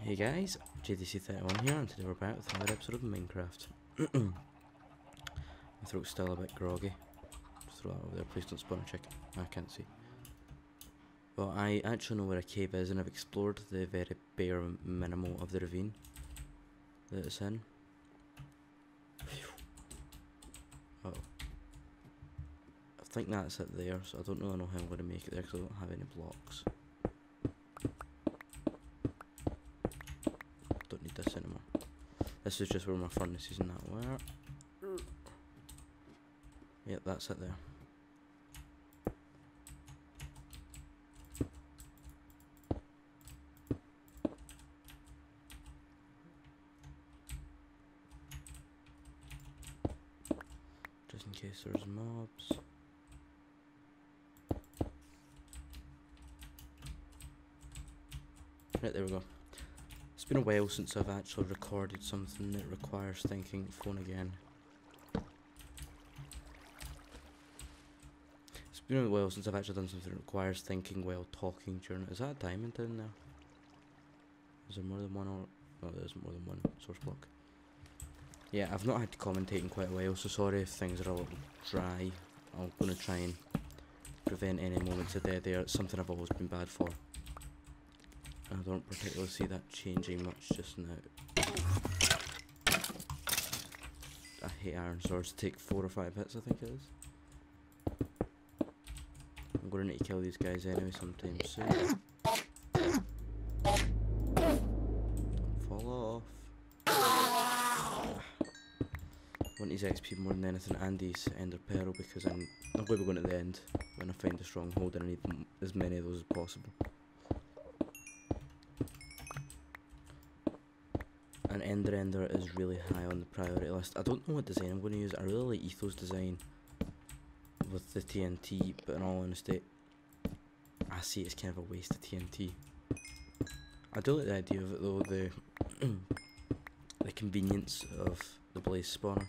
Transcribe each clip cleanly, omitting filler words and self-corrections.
Hey guys, JDC31 here, and today we're back with another episode of Minecraft. My throat's still a bit groggy. Just throw that over there, please don't spawn a chicken. I can't see. Well, I actually know where a cave is, and I've explored the very bare minimal of the ravine that it's in. Oh. I think that's it there, so I don't really know how I'm going to make it there because I don't have any blocks. Don't need this anymore. This is just where my furnaces and that were. Yep, that's it there. Just in case there's mobs. Right, there we go. It's been a while since I've actually recorded something that requires thinking. Phone again. It's been a while since I've actually done something that requires thinking while talking during. Is that a diamond down there? Is there more than one or... No, there isn't more than one source block. Yeah, I've not had to commentate in quite a while, so sorry if things are a little dry. I'm going to try and prevent any moments of dead air. It's something I've always been bad for. I don't particularly see that changing much just now. I hate iron swords. Take 4 or 5 hits, I think it is. I'm going to need to kill these guys anyway sometime soon. Fall off. I want his XP more than anything, and his ender pearl, because I'm going to be going to the end when I find a stronghold, and I need as many of those as possible. And Ender is really high on the priority list. I don't know what design I'm going to use. I really like Ethos design with the TNT, but in all honesty, I see it's kind of a waste of TNT. I do like the idea of it though, the convenience of the blaze spawner,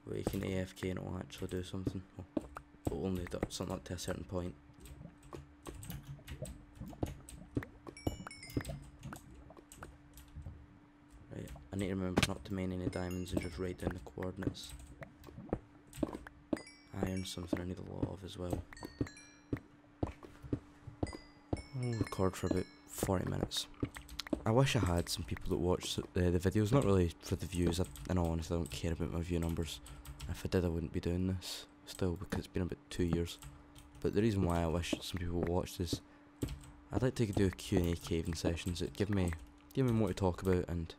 where you can AFK and it'll actually do something. Well, it'll only do something up to a certain point. I need to remember not to mine any diamonds and just write down the coordinates. Iron's something I need a lot of as well. I'll record for about 40 minutes. I wish I had some people that watch the videos, not really for the views. In all honesty, I don't care about my view numbers. If I did, I wouldn't be doing this still, because it's been about 2 years. But the reason why I wish some people watched is I'd like to do a Q&A caving sessions. It'd give me more to talk about, and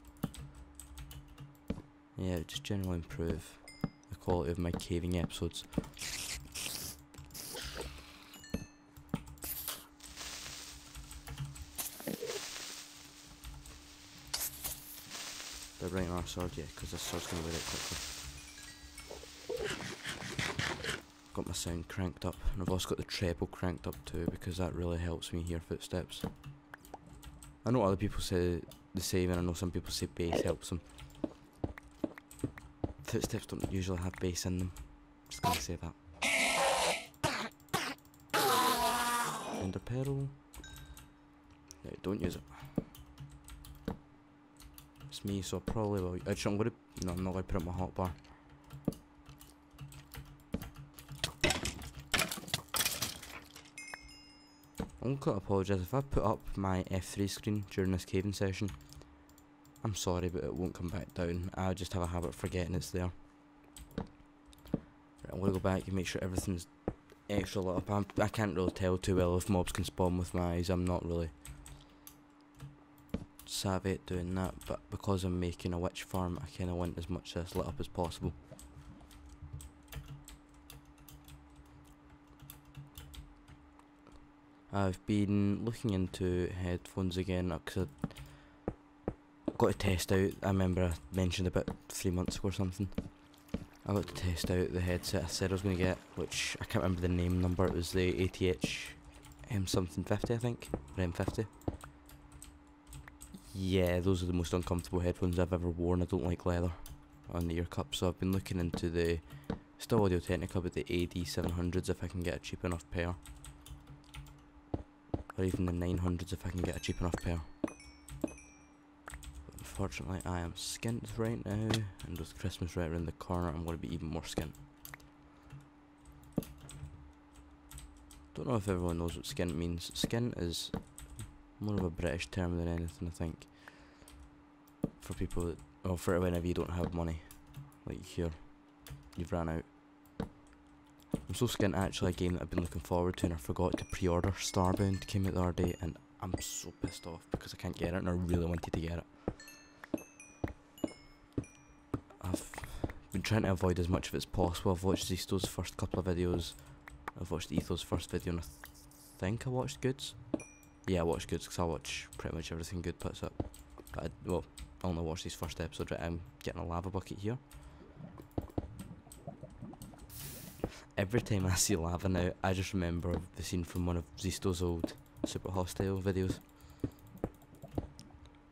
yeah, just generally improve the quality of my caving episodes. They're right on our sword, yeah, because this sword's going to wear it quickly. Got my sound cranked up, and I've also got the treble cranked up too, because that really helps me hear footsteps. I know other people say the same, and I know some people say bass helps them. Footsteps don't usually have bass in them. Just gonna say that. Ender pearl. No, don't use it. It's me, so I probably will. Actually, I'm gonna. No, I'm not gonna put it in my hotbar. I'm gonna apologise if I put up my F3 screen during this caving session. I'm sorry, but it won't come back down. I just have a habit of forgetting it's there. Right, I'm going to go back and make sure everything's extra lit up. I can't really tell too well if mobs can spawn with my eyes. I'm not really savvy at doing that, but because I'm making a witch farm, I kind of want as much of this lit up as possible. I've been looking into headphones again, because got to test out. I remember I mentioned about 3 months ago or something. I got to test out the headset I said I was going to get, which I can't remember the name number. It was the ATH M something 50, I think, or M50. Yeah, those are the most uncomfortable headphones I've ever worn. I don't like leather on the ear cup, so I've been looking into the still Audio Technica, but the AD700s if I can get a cheap enough pair. or even the 900s if I can get a cheap enough pair. Unfortunately, I am skint right now, and with Christmas right around the corner, I'm going to be even more skint. Don't know if everyone knows what skint means. Skint is more of a British term than anything, I think. For people that, well, for whenever you don't have money, like here, you've ran out. I'm so skint, actually, a game that I've been looking forward to, and I forgot to pre-order. Starbound came out the other day, and I'm so pissed off because I can't get it, and I really wanted to get it. I've been trying to avoid as much of it as possible. I've watched Zisto's first couple of videos. I've watched Etho's first video, and I think I watched Goods. Yeah, I watched Goods because I watch pretty much everything Good puts up. But well, I only watched his first episode. Right, I'm getting a lava bucket here. Every time I see lava now, I just remember the scene from one of Zisto's old Super Hostile videos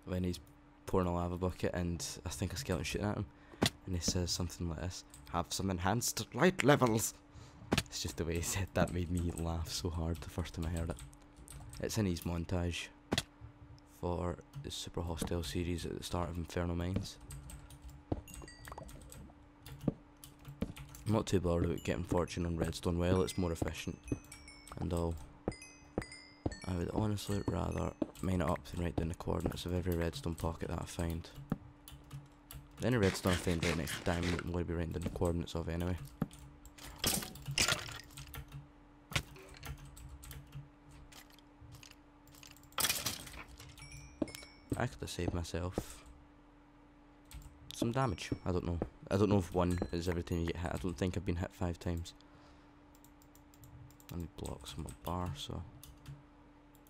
when he's pouring a lava bucket and I think a skeleton shooting at him, and he says something like this: "Have some enhanced light levels." It's just the way he said that made me laugh so hard the first time I heard it. It's in his montage for the Super Hostile series at the start of Inferno Mines. I'm not too bothered about getting fortune on redstone. Well, it's more efficient and all. I would honestly rather mine it up than write down the coordinates of every redstone pocket that I find. Any redstone I find right next to diamond, I'm going to be writing down the coordinates of anyway. I could have saved myself some damage. I don't know. I don't know if one is every time you get hit. I don't think I've been hit 5 times. I need blocks on my bar, so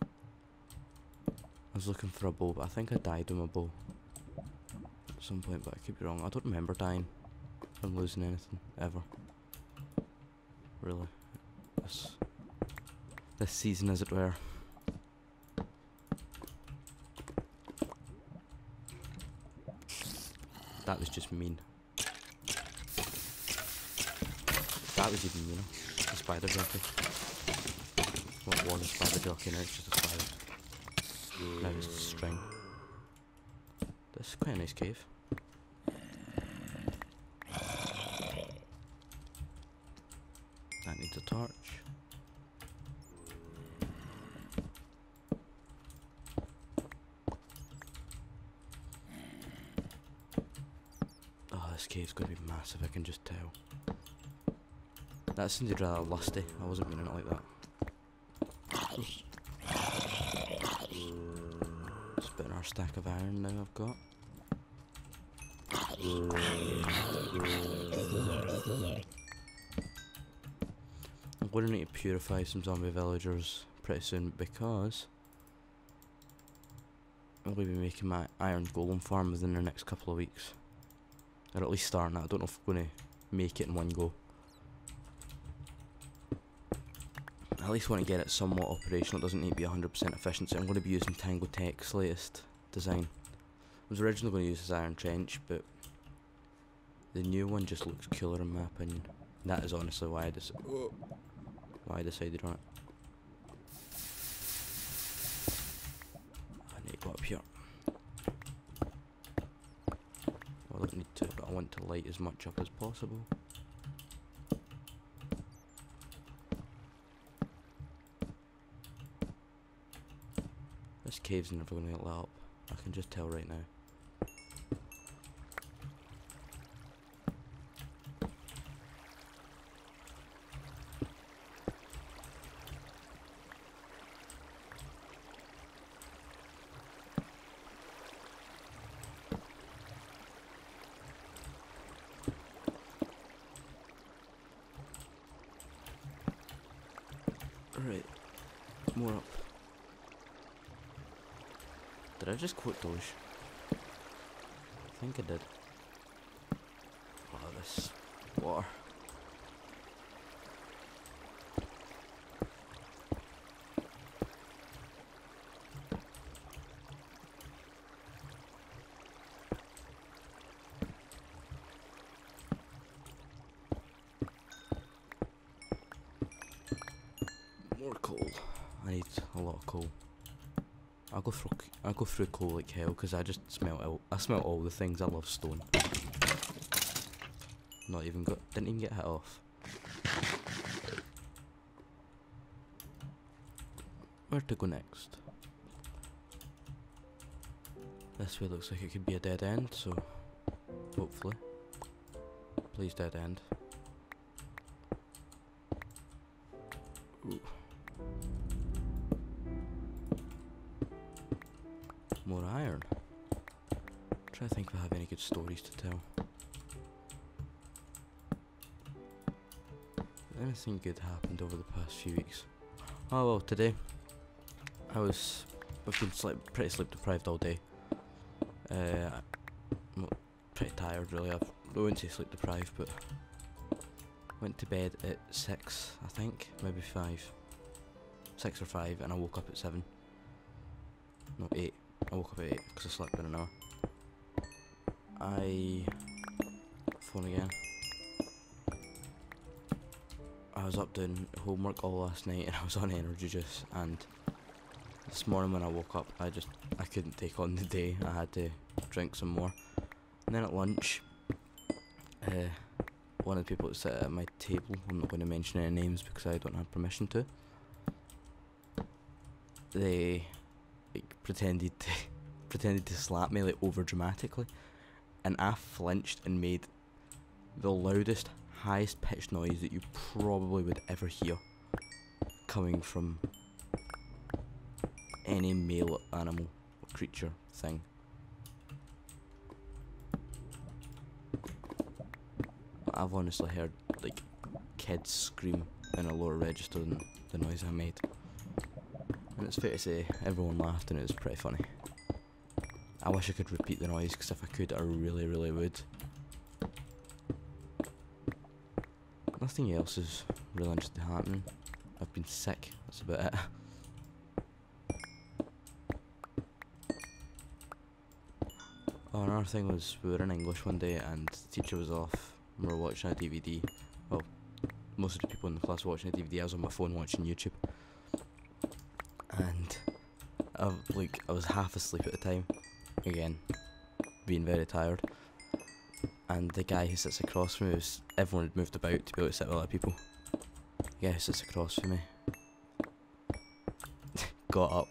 I was looking for a bow, but I think I died with my bow at some point, but I could be wrong. I don't remember dying from losing anything ever. Really, this season, as it were. That was just mean. That was even meaner. A spider jockey. What was a spider jockey, now it's just a spider. Now it's just a string. This is quite a nice cave. That needs a torch. Oh, this cave's going to be massive, I can just tell. That sounded rather lusty. I wasn't meaning it like that. Spitting our stack of iron now I've got. I'm going to need to purify some zombie villagers pretty soon because I'm going to be making my iron golem farm within the next couple of weeks. Or at least starting that. I don't know if I'm going to make it in one go. I at least want to get it somewhat operational. It doesn't need to be 100% efficiency. I'm going to be using Tango Tech's latest design. I was originally going to use this iron trench, but the new one just looks cooler in my opinion. That is honestly why I decided on it. I need to go up here. Well, I don't need to, but I want to light as much up as possible. This cave's never going to get lit up. I can just tell right now. Right, more up. Did I just quote Doge? I think I did. Oh, this water. More coal. I need a lot of coal. I go through coal like hell because I just smell I smell all the things. I love stone. Didn't even get hit off. Where to go next? This way looks like it could be a dead end, so hopefully. Please dead end. Ooh. More iron. Try to think if I have any good stories to tell. Anything good happened over the past few weeks? Oh well, today I've been pretty sleep deprived all day. I'm pretty tired really. I wouldn't say sleep deprived, but went to bed at 6, I think, maybe 5. 6 or 5, and I woke up at 7. No, 8. I woke up at 8 because I slept in an hour. Phone again. I was up doing homework all last night and I was on energy juice, and this morning when I woke up I couldn't take on the day. I had to drink some more. And then at lunch, one of the people that sit at my table, I'm not going to mention any names because I don't have permission to, they pretended to slap me over dramatically, and I flinched and made the loudest, highest pitched noise that you probably would ever hear coming from any male animal, creature, thing. I've honestly heard like kids scream in a lower register than the noise I made. And it's fair to say, everyone laughed and it was pretty funny. I wish I could repeat the noise, because if I could, I really, really would. Nothing else is really interesting happening. I've been sick, that's about it. Oh, another thing was, we were in English one day and the teacher was off and we were watching a DVD. Well, most of the people in the class were watching a DVD, I was on my phone watching YouTube. And I was half asleep at the time, again, being very tired. And the guy who sits across from me everyone had moved about to be able to sit with other people. The guy who sits across from me got up,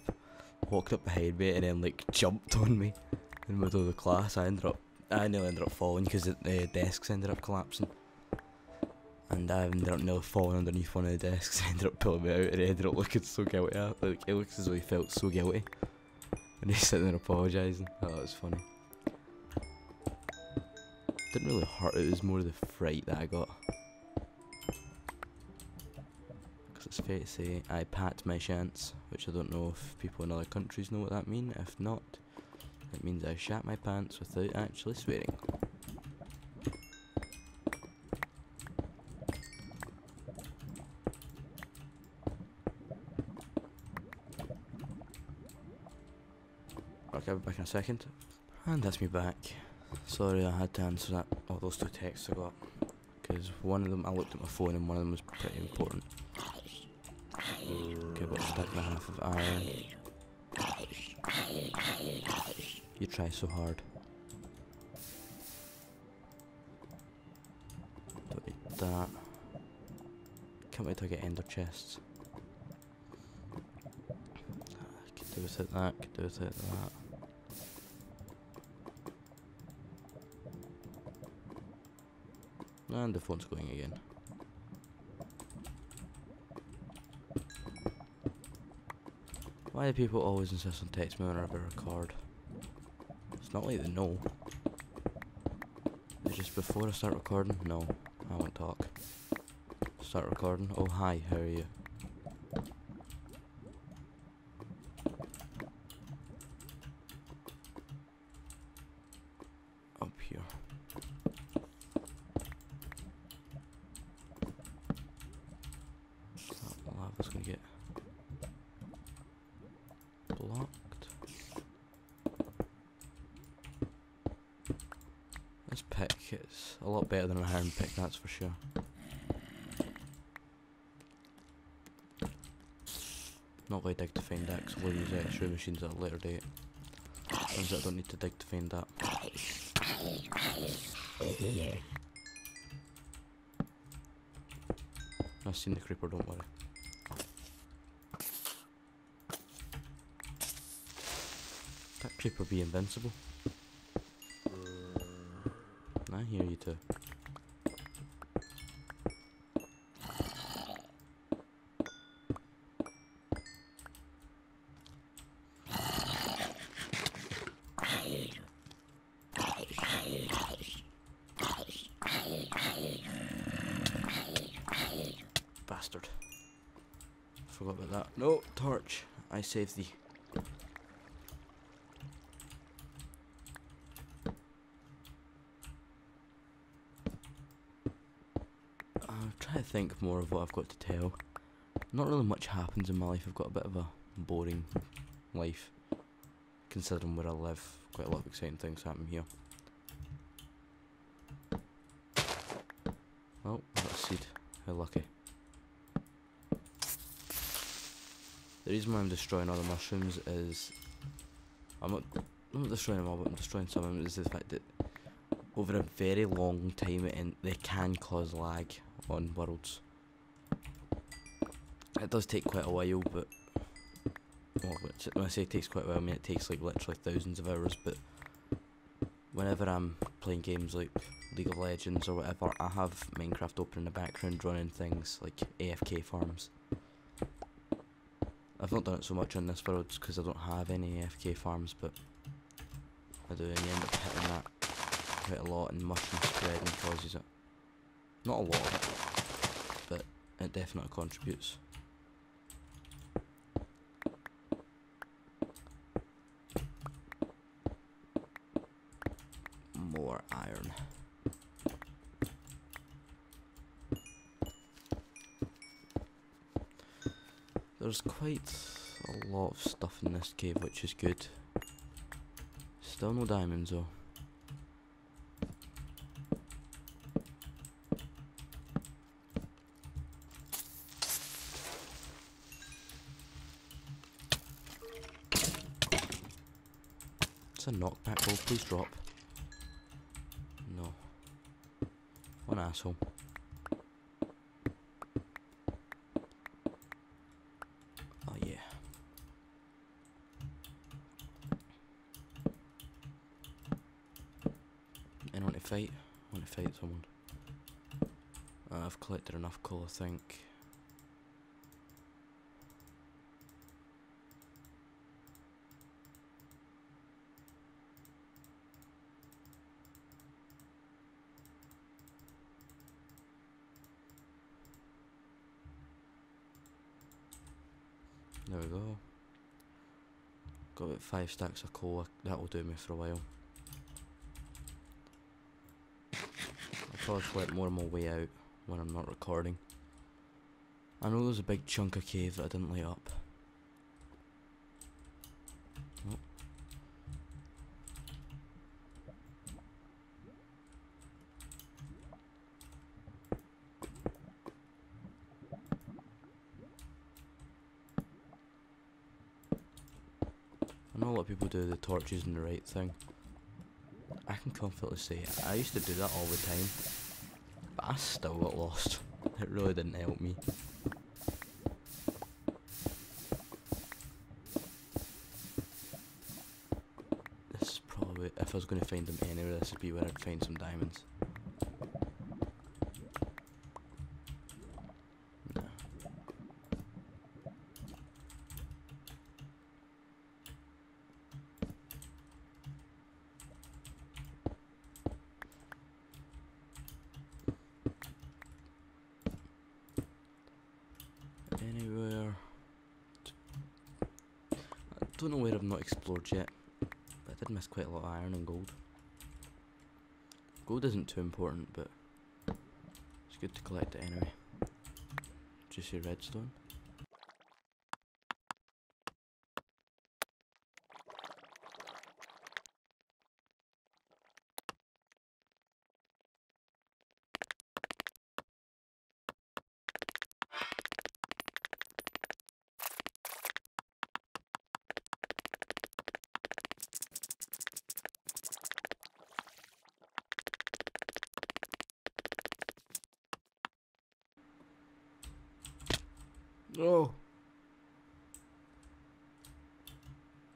walked up behind me, and then like jumped on me in the middle of the class. I nearly ended up falling because the desks ended up collapsing. And I ended up nearly falling underneath one of the desks. I ended up pulling me out and he ended up looking so guilty. Like, it looks as though he felt so guilty. And he's sitting there apologising. Oh, that was funny. Didn't really hurt, it was more the fright that I got. Because it's fair to say, I pat my chance, which I don't know if people in other countries know what that means. If not, it means I shat my pants without actually swearing. Okay, I'll be back in a second. And that's me back. Sorry, I had to answer all those 2 texts I got. Because one of them, I looked at my phone and one of them was pretty important. Okay, about a stack and a half of iron. You try so hard. Don't need that. Can't wait till I get ender chests. Could do without that, could do without that. And the phone's going again. Why do people always insist on text me whenever I record? It's not like they know. It's just before I start recording, no, I won't talk. Start recording, oh hi, how are you? Up here. That lava's gonna get blocked. This pick is a lot better than an iron pick, that's for sure. Not going to dig to find that, because we'll use extra machines at a later date. Ones that I don't need to dig to find that. I've seen the creeper, don't worry. That creeper be invincible? I hear you too. Bastard. Forgot about that. No, torch. I saved thee. I'm trying to think more of what I've got to tell. Not really much happens in my life. I've got a bit of a boring life, considering where I live. Quite a lot of exciting things happen here. Oh, I got a seed. How lucky. The reason why I'm destroying all the mushrooms is I'm not destroying them all, but I'm destroying some of them, is the fact that over a very long time they can cause lag on worlds. It does take quite a while, but well, when I say it takes quite a while, I mean it takes like literally thousands of hours, but whenever I'm playing games like League of Legends or whatever, I have Minecraft open in the background running things like AFK farms. I've not done it so much on this world because I don't have any AFK farms, but I do, and you end up hitting that quite a lot, and mushroom spreading causes it. Not a lot of it, but it definitely contributes. More iron. There's quite a lot of stuff in this cave, which is good. Still no diamonds though. It's a knockback ball, please drop. No. What an asshole. Oh yeah. Anyone to fight? I want to fight someone. I've collected enough coal, I think. There we go. Got about 5 stacks of coal, that will do me for a while. I'll probably collect more on my way out when I'm not recording. I know there's a big chunk of cave that I didn't light up. Oh. I know a lot of people do the torch using the right thing. I can confidently say I used to do that all the time, but I still got lost. It really didn't help me. This is probably, if I was going to find them anywhere, this would be where I'd find some diamonds. Nah. Anywhere. I don't know where I've not explored yet, but I did miss quite a lot of iron and gold. Gold isn't too important, but it's good to collect it anyway. Juicy redstone. Oh.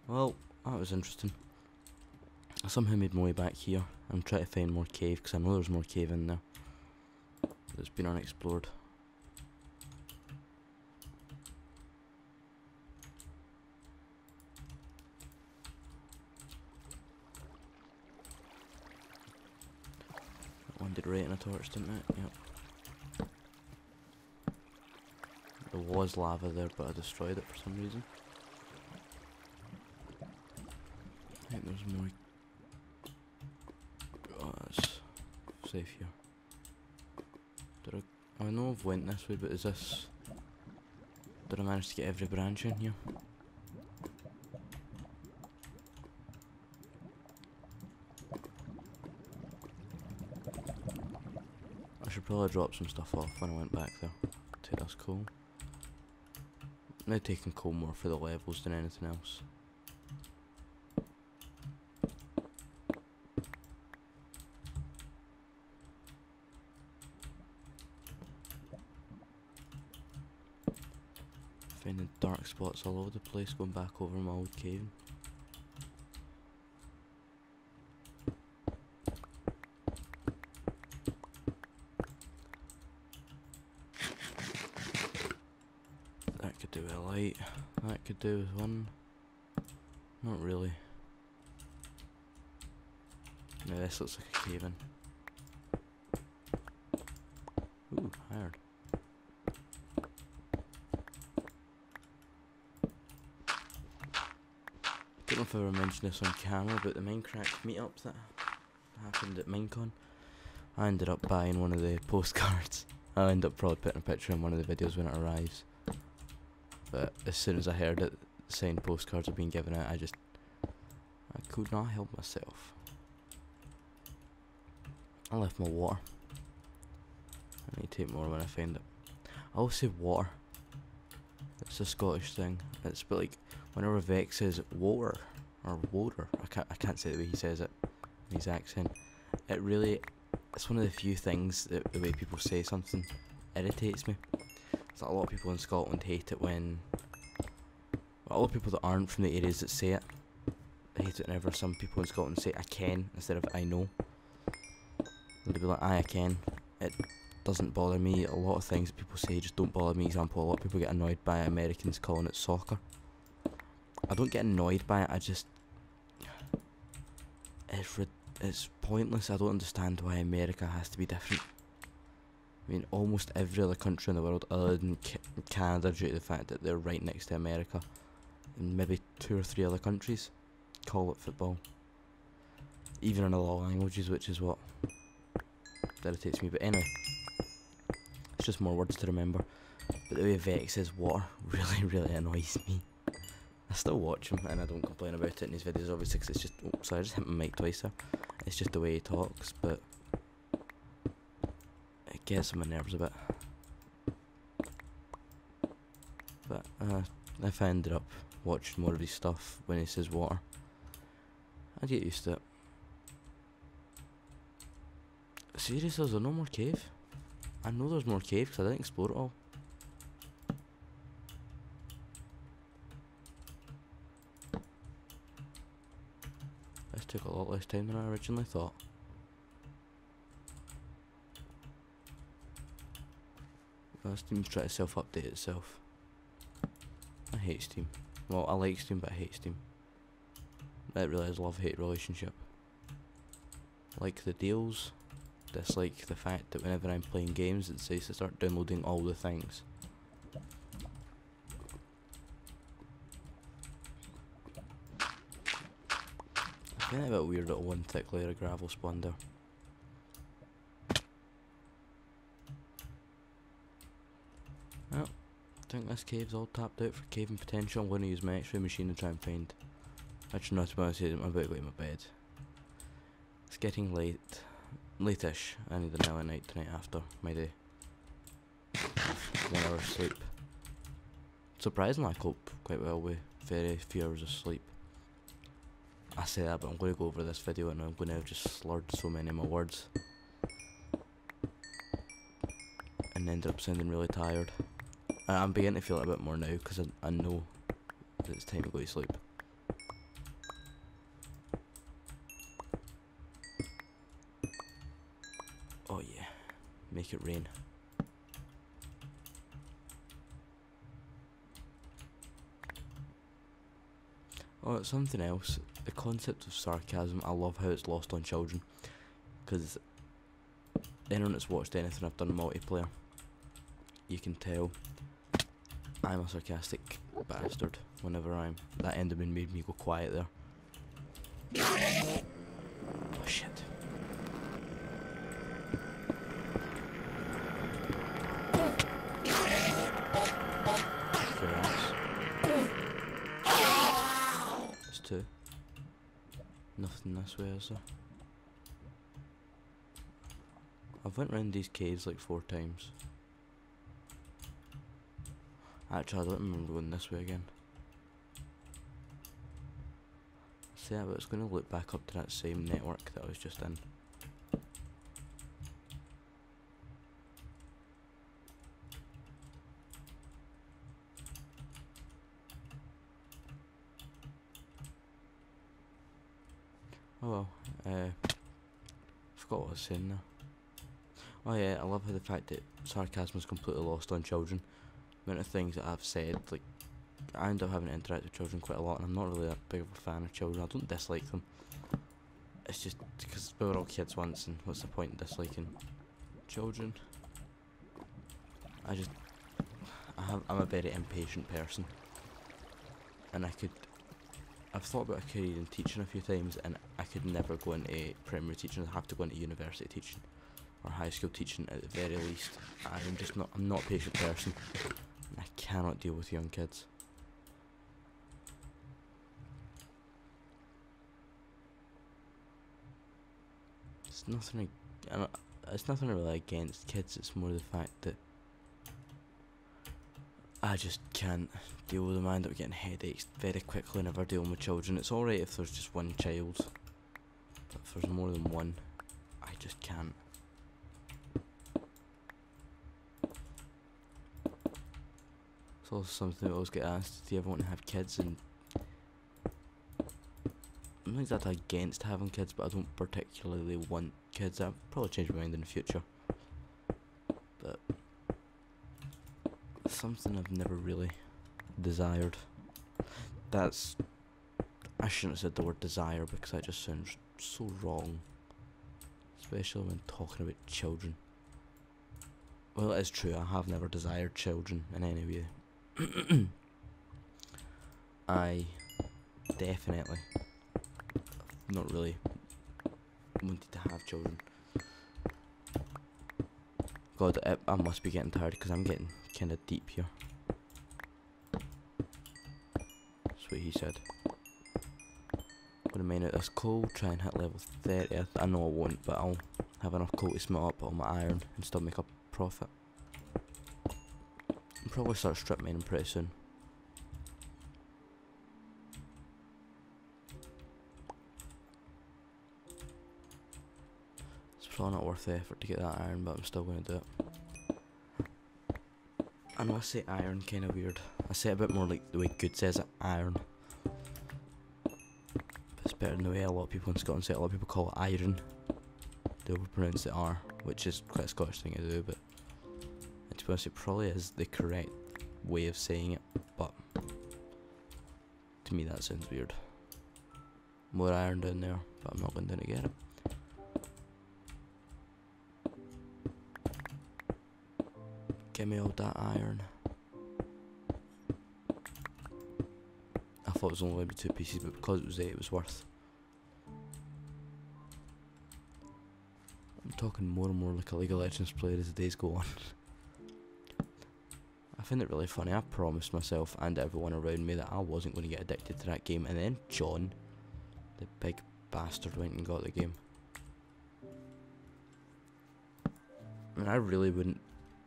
Well, that was interesting. I somehow made my way back here. I'm trying to find more cave, because I know there's more cave in there that's been unexplored. That one did right in a torch, didn't it? Yep. There was lava there, but I destroyed it for some reason. I think there's more. Oh, it's safe here. Did I know I've went this way, but is this... Did I manage to get every branch in here? I should probably drop some stuff off when I went back there. Take this coal. Now taking coal more for the levels than anything else. Finding dark spots all over the place, going back over my old cave. That could do with a light. That could do with one. Not really. No, this looks like a cave in. Ooh, iron. I don't know if I ever mentioned this on camera, but the Minecraft meetups that happened at Minecon, I ended up buying one of the postcards. I'll end up probably putting a picture in one of the videos when it arrives. But as soon as I heard that signed postcards were being given out, I could not help myself. I left my water. I need to take more when I find it. I always say water. It's a Scottish thing. It's but like whenever Vex says water or water, I can't say it the way he says it in his accent. It's one of the few things that the way people say something irritates me. It's like a lot of people in Scotland hate it when a lot of people that aren't from the areas that say it. I hate it whenever some people in Scotland say I can instead of I know. They'll be like I can. It doesn't bother me. A lot of things that people say just don't bother me. Example, a lot of people get annoyed by Americans calling it soccer. I don't get annoyed by it, it's pointless. I don't understand why America has to be different. I mean, almost every other country in the world other than Canada, due to the fact that they're right next to America, and maybe 2 or 3 other countries, call it football. Even in a lot of languages, which is what irritates me. But anyway, it's just more words to remember. But the way Vex says water really annoys me. I still watch him and I don't complain about it in his videos, obviously, because it's just... Oh, sorry, I just hit my mic twice there. It's just the way he talks, but it gets on my nerves a bit. But if I ended up watching more of his stuff when he says water, I'd get used to it. Seriously, is there no more cave? I know there's more cave because I didn't explore it all. This took a lot less time than I originally thought. Steam's trying to self-update itself. I hate Steam. Well, I like Steam, but I hate Steam. That really is a love-hate relationship. Like the deals, dislike the fact that whenever I'm playing games it says to start downloading all the things. I find it a bit weird that one thick layer of gravel spawned there. Well, I think this cave's all tapped out for caving potential. I'm going to use my X-ray machine to try and find... Actually, not about to say I'm about to go to my bed. It's getting late. Late-ish. I need an early night tonight after my day. 1 hour sleep. Surprisingly, I cope quite well with very few hours of sleep. I say that, but I'm going to go over this video and I'm going to have just slurred so many of my words and end up sounding really tired. I'm beginning to feel it a bit more now because I know that it's time to go to sleep. Oh yeah, make it rain. Oh, it's something else. The concept of sarcasm, I love how it's lost on children. Because anyone that's watched anything I've done multiplayer, you can tell I'm a sarcastic bastard whenever I'm... That Enderman made me go quiet there. Oh shit. It's two. Nothing this way, is there? I've went round these caves like 4 times. Actually, I don't remember going this way again. So yeah, but it's going to loop back up to that same network that I was just in. Oh well, forgot what I was saying now. Oh yeah, I love how the fact that sarcasm is completely lost on children. The amount of things that I've said, like, I end up having to interact with children quite a lot, and I'm not really that big of a fan of children. I don't dislike them. It's just because we were all kids once, and what's the point in disliking children? I'm a very impatient person, and I've thought about a career in teaching a few times, and I could never go into primary teaching. I'd have to go into university teaching or high school teaching at the very least. I'm not a patient person, and I cannot deal with young kids. It's nothing really against kids. It's more the fact that I just can't deal with them. I end up getting headaches very quickly whenever dealing with children. It's alright if there's just one child, but if there's more than one, I just can't. It's also something I always get asked, do you ever want to have kids? And I'm not exactly against having kids, but I don't particularly want kids. I'll probably change my mind in the future, but it's something I've never really desired. I shouldn't have said the word desire, because that just sounds so wrong, especially when talking about children. Well, it is true, I have never desired children in any way. I definitely not really wanted to have children. God, I must be getting tired because I'm getting kind of deep here. That's what he said. I'm gonna mine out this coal, try and hit level 30. I know I won't, but I'll have enough coal to smelt up all my iron and still make a profit. I'll probably start strip mining pretty soon. It's probably not worth the effort to get that iron, but I'm still going to do it. I know I say iron kind of weird. I say it a bit more like the way Good says it, iron. But it's better than the way a lot of people in Scotland say it. A lot of people call it iron. They overpronounce the R, which is quite a Scottish thing to do, but to be honest, it probably is the correct way of saying it, but to me that sounds weird. More iron down there, but I'm not going down to get it. Give me all that iron. I thought it was only going to be 2 pieces, but because it was 8, it was worth. I'm talking more and more like a League of Legends player as the days go on. I find it really funny. I promised myself and everyone around me that I wasn't going to get addicted to that game, and then John, the big bastard, went and got the game. I mean, I really wouldn't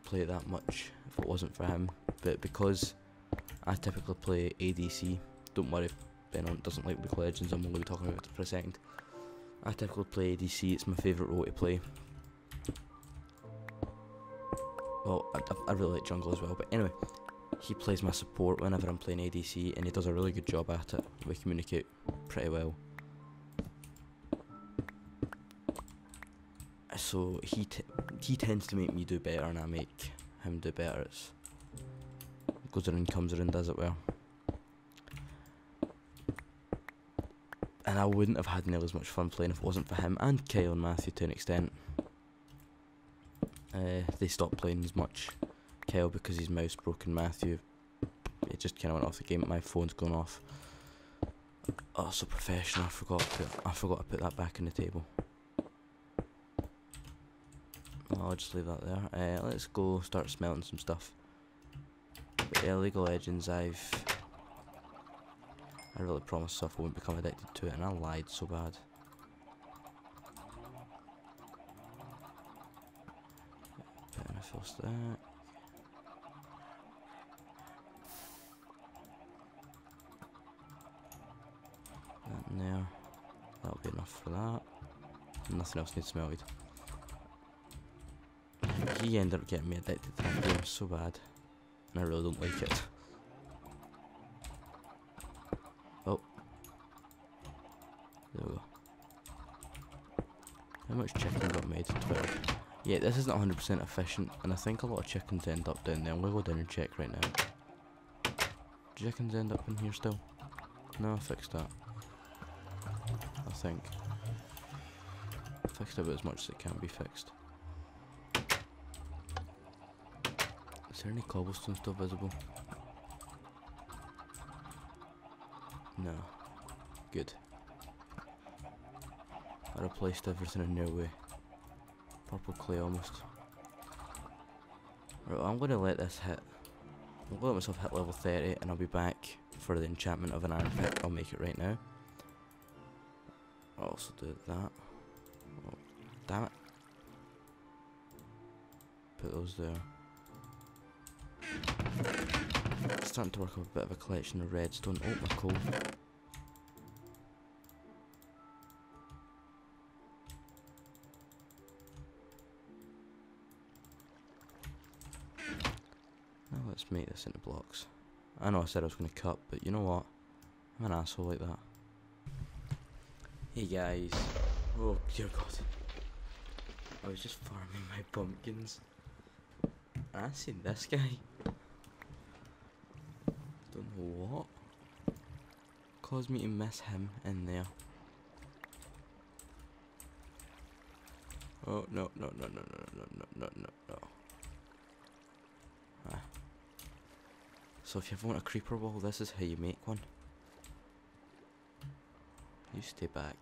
play it that much if it wasn't for him, but because I typically play ADC, don't worry if anyone doesn't like League of Legends, I'm only talking about it for a second. I typically play ADC, it's my favourite role to play. Well, I really like jungle as well, but anyway, He plays my support whenever I'm playing ADC, and he does a really good job at it. We communicate pretty well. So he tends to make me do better, and I make him do better. It goes around, comes around, as it were. And I wouldn't have had nearly as much fun playing if it wasn't for him, and Kyle and Matthew to an extent. They stopped playing as much. Kyle because his mouse broke, and Matthew, it just kind of went off the game. My phone's gone off. Oh, so professional. I forgot to put that back on the table. Well, I'll just leave that there. Let's go start smelting some stuff. But yeah, League of Legends, I really promised myself I wouldn't become addicted to it, and I lied so bad. Put in a full stack. That in there. That'll be enough for that. Nothing else needs smelted. He ended up getting me addicted to that game so bad, and I really don't like it. Oh. There we go. How much chicken got made? 12. Yeah, this isn't 100% efficient, and I think a lot of chickens end up down there. I'm gonna go down and check right now. Do chickens end up in here still? No, I fixed that. I think. I fixed about as much as it can be fixed. Is there any cobblestone still visible? No. Good. I replaced everything in their way. Purple clay almost. Right, well, I'm going to let this hit. I'm going to let myself hit level 30, and I'll be back for the enchantment of an iron pick. I'll make it right now. I'll also do that. Oh, damn it. Put those there. Starting to work up a bit of a collection of redstone. Oh, my coal. Now let's make this into blocks. I know I said I was going to cut, but you know what? I'm an asshole like that. Hey guys. Oh dear god. I was just farming my pumpkins. And I seen this guy. Don't know what caused me to miss him in there. Oh no no no no no no no no no no. Ah. So if you ever want a creeper wall, this is how you make one. You stay back.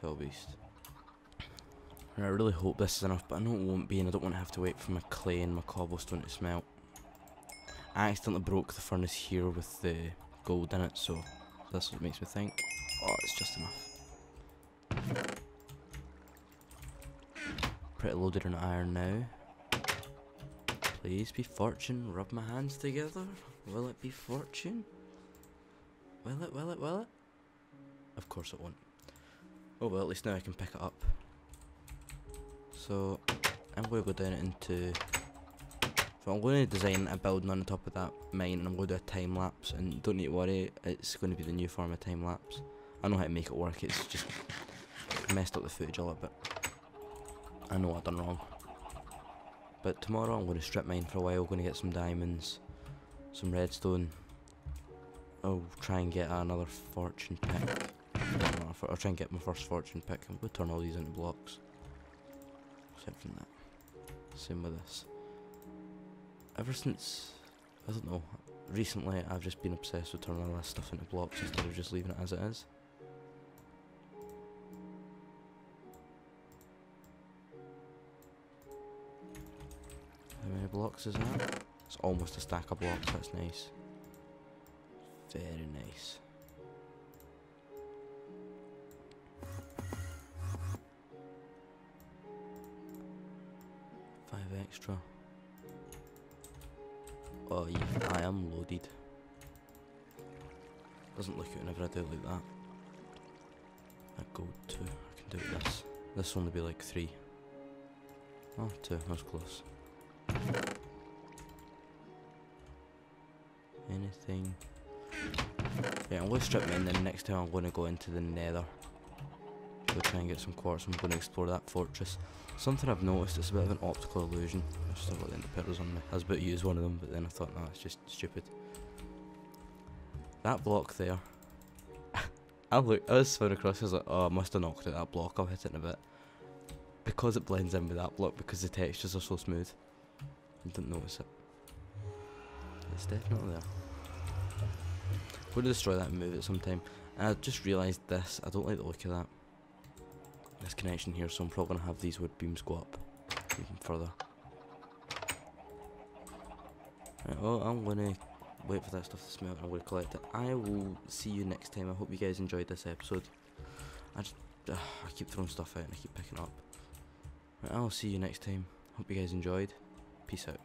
Fell beast. And I really hope this is enough, but I know it won't be, and I don't want to have to wait for my clay and my cobblestone to smelt. I accidentally broke the furnace here with the gold in it, so that's what makes me think. Oh, it's just enough. Pretty loaded on iron now. Please be fortune. Rub my hands together. Will it be fortune? Will it, will it, will it? Of course it won't. Oh well, at least now I can pick it up. So, I'm going to go down into... So I'm going to design a building on the top of that mine, and I'm going to do a time lapse, and you don't need to worry, it's going to be the new form of time lapse. I know how to make it work, it's just messed up the footage a little bit. I know what I've done wrong. But tomorrow I'm going to strip mine for a while, going to get some diamonds, some redstone. I'll try and get another fortune pick. I'll try and get my first fortune pick. I'm going to turn all these into blocks. Except from that. Same with this. Ever since, I don't know, recently I've just been obsessed with turning all this stuff into blocks instead of just leaving it as it is. How many blocks is that? It's almost a stack of blocks, that's nice. Very nice. Extra. Oh yeah, I am loaded. Doesn't look it whenever I do it like that. That gold 2, I can do it this. This will only be like 3. Oh, 2, that was close. anything. Yeah, I'm going to strip me, and then next time I'm going to go into the nether. Go try and get some quartz. I'm going to explore that fortress. Something I've noticed, it's a bit of an optical illusion. I've still got the indicators on me. I was about to use one of them, but then I thought, no, it's just stupid. That block there. I was swimming across, I was like, oh, I must have knocked at that block, I'll hit it in a bit. Because it blends in with that block, because the textures are so smooth. I didn't notice it. It's definitely there. I'm going to destroy that and move it sometime. And I just realised this, I don't like the look of that. This connection here, so I'm probably going to have these wood beams go up even further. Right, well, I'm going to wait for that stuff to smelt and I'm going to collect it. I will see you next time. I hope you guys enjoyed this episode. I keep throwing stuff out and I keep picking up. Right, I'll see you next time. Hope you guys enjoyed. Peace out.